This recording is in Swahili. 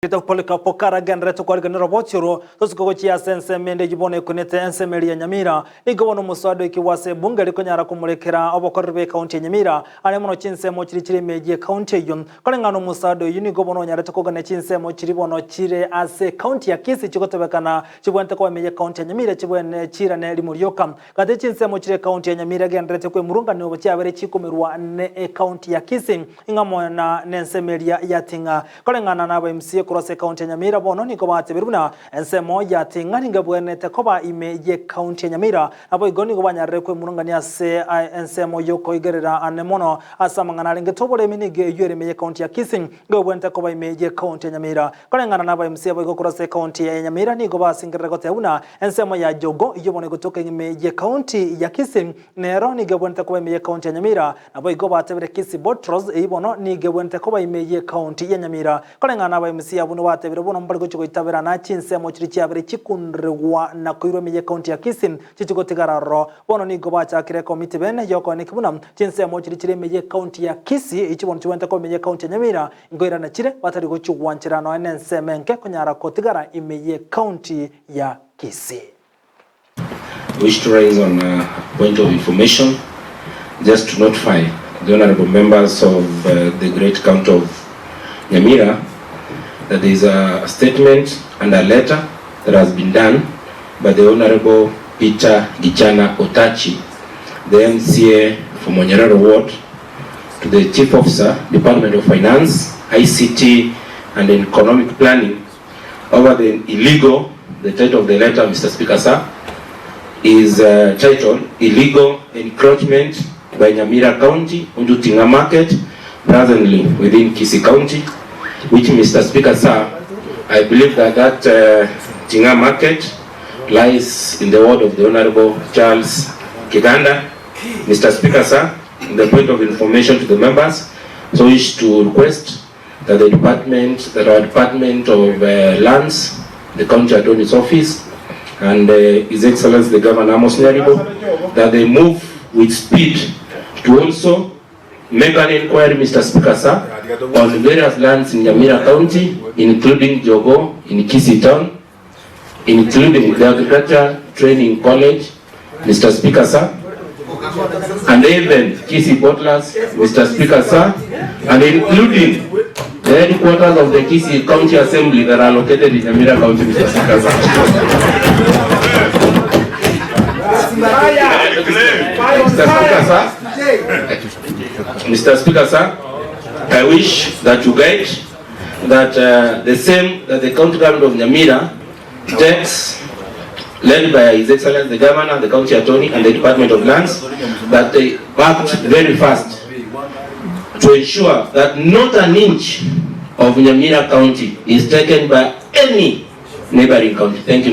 Polika pokara genreto kwa gana robotiro tosiko chia sense mende jibone kunete ensemeli ya Nyamira igobono musado ikiwase bunge likonyara kumulekera obokorbe county ya Nyamira ale mono chinse mo chiri meje county yon kolengano musado yuni gobono nyarete ko gane chinse mo chiri bono chire ase county ya Kisii chikotebekana chibwente ko meje county ya Nyamira chibwene chira ne limuryoka kate chinse mo chire county ya Nyamira genrete ko murunga ne obucyabere chikumirwa ne county ya Kisii ingamo na nensemeli ya tinga kolengana na MC kurose county ya Nyamira bono niko batebiruna ensemo ya tinga ngabwenete koba imeje county ya Nyamira abo igoni go banyarre ko murungani ase ensemo yoko igerera anemono asamangana lingetobole minige yere meje county ya Kisii ngabwente koba imeje county ya Nyamira kolengana na MC abo kurose county ya Nyamira niko basingirre ko teuna ensemo ya jogo iyobone gutoka imeje county ya Kisii nero ngabwente koba imeje county ya Nyamira abo igo batebire Kisii Botros ibono ngabwente koba imeje county ya Nyamira kolengana na MC abo watebire bono mbali gocho itabira na chinse mo chiri cyabere kikundrwa na koiro meje county ya Kisii chichigotigararo bono ni goba cyakire committee bene yoko ne kibuna chinse mo chiri meje county ya Kisii ichibono chiwenta ko meje county ya Nyamira ngoira na chire batari gocho wanchira no ensemenke kunyara kotigara imeje county ya Kisii. Wish to raise on a point of information just to notify the honorable members of the great county of Nyamira that there is a statement and a letter that has been done by the Honorable Peter Gichana Otachi, the MCA from Onyerero Ward, to the Chief Officer, Department of Finance, ICT and Economic Planning over the illegal, the title of the letter, Mr. Speaker, sir, is titled Illegal Encroachment by Nyamira County onto Tinga Market, presently within Kisii County, which, Mr. Speaker, sir, I believe that Tinga Market lies in the ward of the Honorable Charles Kiganda. Mr. Speaker, sir, the point of information to the members, so I wish to request that our Department of Lands, the County Attorney's Office, and His Excellency the Governor Amos Nyaribo, that they move with speed to also make an inquiry, Mr. Speaker, sir, on various lands in Nyamira County, including Jogo in Kisii Town, including the Agriculture Training College, Mr. Speaker, sir, and even Kisii Bottlers, Mr. Speaker, sir, and including the headquarters of the Kisii County Assembly that are located in Nyamira County, Mr. Speaker, sir. Mr. Speaker, sir, I wish that you guide that the same that the county government of Nyamira takes, led by His Excellency the Governor, the County Attorney and the Department of Lands, that they act very fast to ensure that not an inch of Nyamira County is taken by any neighboring county. Thank you.